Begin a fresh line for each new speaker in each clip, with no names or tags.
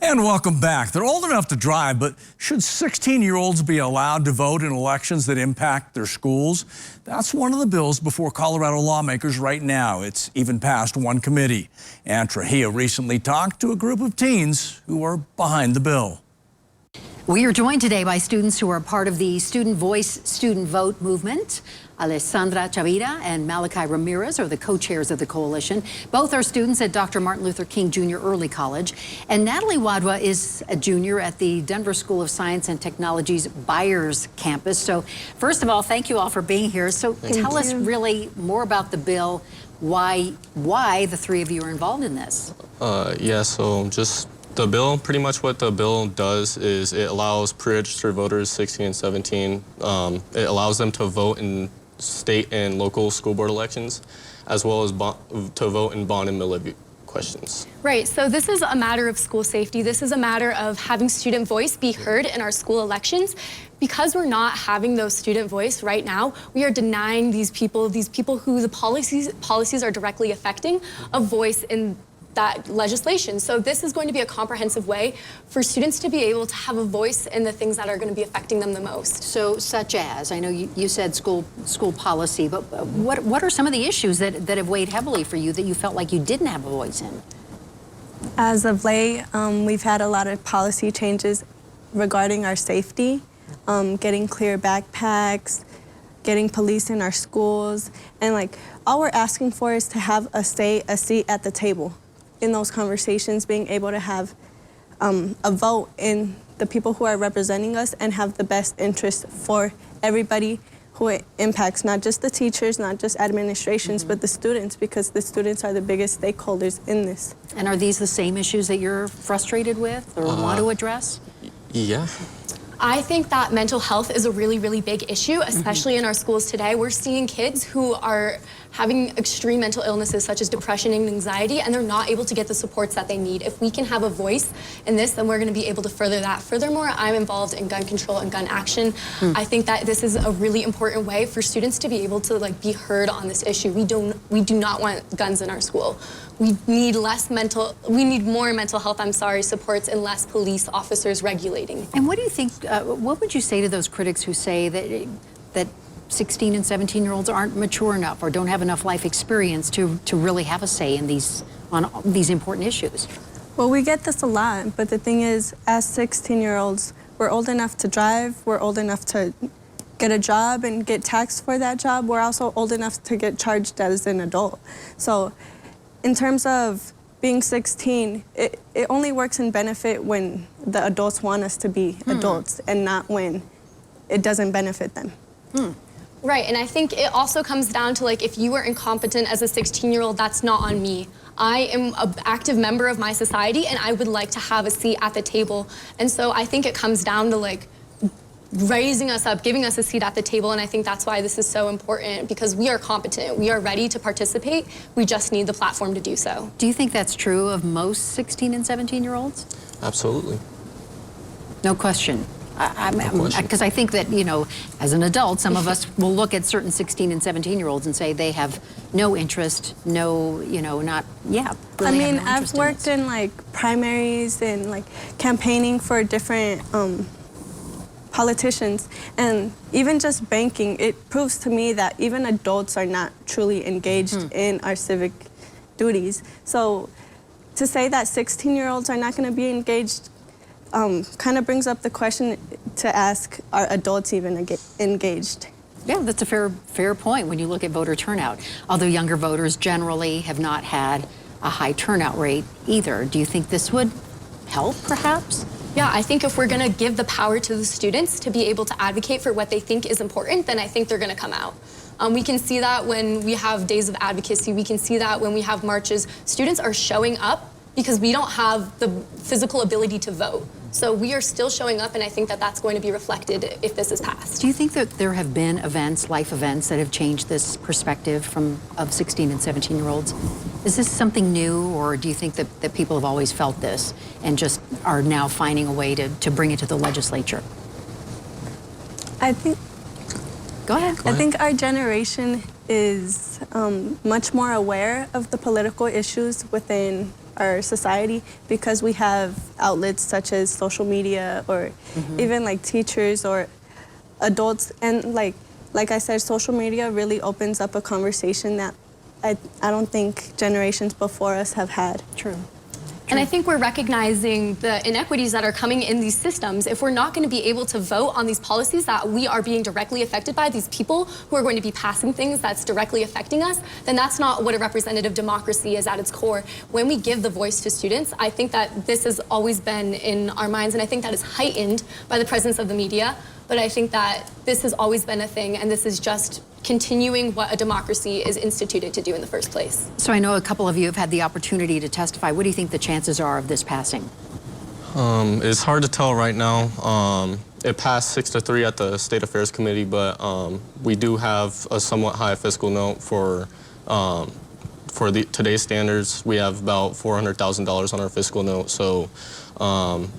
And welcome back. They're old enough to drive, but should 16-year-olds be allowed to vote in elections that impact their schools? That's one of the bills before Colorado lawmakers right now. It's even passed one committee. And Trujillo recently talked to a group of teens who are behind the bill.
We are joined today by students who are part of the Student Voice, Student Vote movement. Alessandra, Chavira, and Malachi Ramirez are the co-chairs of the coalition. Both are students at Dr. Martin Luther King Jr. Early College. And Natalie Wadhwa is a junior at the Denver School of Science and Technology's Byers Campus. So first of all, thank you all for being here. So tell us really more about the bill, why the three of you are involved in this.
The bill, pretty much what the bill does is it allows pre-registered voters 16 and 17, it allows them to vote in state and local school board elections, as well as to vote in bond and mill levy questions.
Right, so this is a matter of school safety. This is a matter of having student voice be heard in our school elections. Because we're not having those student voice right now, we are denying these people who the policies are directly affecting, a voice in that legislation. So this is going to be a comprehensive way for students to be able to have a voice in the things that are going to be affecting them the most.
So such as, I know you said school policy, but what are some of the issues that have weighed heavily for you that you felt like you didn't have a voice in?
As of late, we've had a lot of policy changes regarding our safety, getting clear backpacks, getting police in our schools, and all we're asking for is to have a seat at the table in those conversations, being able to have a vote in the people who are representing us and have the best interest for everybody who it impacts, not just the teachers, not just administrations, but the students, because the students are the biggest stakeholders in this.
And are these the same issues that you're frustrated with or want to address?
Yeah.
I think that mental health is a really, really big issue, especially in our schools today. We're seeing kids who are having extreme mental illnesses such as depression and anxiety, and they're not able to get the supports that they need. If we can have a voice in this, then we're going to be able to further that. Furthermore, I'm involved in gun control and gun action. I think that this is a really important way for students to be able to be heard on this issue. We do not want guns in our school. We need more mental health, supports and less police officers regulating.
And what do you think, what would you say to those critics who say that 16 and 17-year-olds aren't mature enough or don't have enough life experience to really have a say in on these important issues?
Well, we get this a lot, but the thing is, as 16-year-olds, we're old enough to drive, we're old enough to get a job and get taxed for that job. We're also old enough to get charged as an adult. So in terms of being 16, it only works in benefit when the adults want us to be adults and not when it doesn't benefit them.
Right, and I think it also comes down to if you are incompetent as a 16-year-old, that's not on me. I am an active member of my society and I would like to have a seat at the table. And so I think it comes down to raising us up, giving us a seat at the table, and I think that's why this is so important, because we are competent, we are ready to participate, we just need the platform to do so.
Do you think that's true of most 16 and 17-year-olds?
Absolutely.
No question. Because I think that, as an adult, some of us will look at certain 16 and 17-year-olds and say they have no interest,
I've worked in primaries and campaigning for different politicians, and even just banking, it proves to me that even adults are not truly engaged in our civic duties. So to say that 16-year-olds are not going to be engaged kind of brings up the question to ask, are adults even engaged?
Yeah, that's a fair point when you look at voter turnout. Although younger voters generally have not had a high turnout rate either. Do you think this would help, perhaps?
Yeah, I think if we're going to give the power to the students to be able to advocate for what they think is important, then I think they're going to come out. We can see that when we have days of advocacy. We can see that when we have marches. Students are showing up because we don't have the physical ability to vote. So we are still showing up, and I think that that's going to be reflected if this is passed.
Do you think that there have been life events that have changed this perspective of 16 and 17-year-olds? Is this something new, or do you think that people have always felt this and just are now finding a way to bring it to the legislature?
I think
Go ahead.
I think our generation is much more aware of the political issues within our society because we have outlets such as social media or even like teachers or adults. And like I said, social media really opens up a conversation that I don't think generations before us have had.
True.
And I think we're recognizing the inequities that are coming in these systems. If we're not going to be able to vote on these policies that we are being directly affected by, these people who are going to be passing things that's directly affecting us, then that's not what a representative democracy is at its core. When we give the voice to students, I think that this has always been in our minds, and I think that is heightened by the presence of the media. But I think that this has always been a thing, and this is just continuing what a democracy is instituted to do in the first place.
So I know a couple of you have had the opportunity to testify. What do you think the chances are of this passing?
It's hard to tell right now. It passed 6-3 at the State Affairs Committee, but we do have a somewhat high fiscal note for today's standards. We have about $400,000 on our fiscal note, so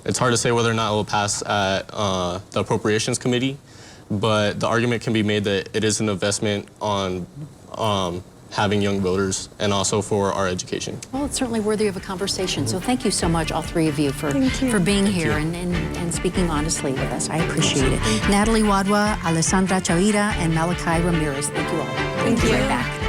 it's hard to say whether or not it will pass at the Appropriations Committee, but the argument can be made that it is an investment on having young voters and also for our education.
Well, it's certainly worthy of a conversation. So thank you so much, all three of you, for being here and speaking honestly with us. I appreciate it. Natalie Wadhwa, Alessandra Chavira, and Malachi Ramirez. Thank you all.
Thank you.
Right back.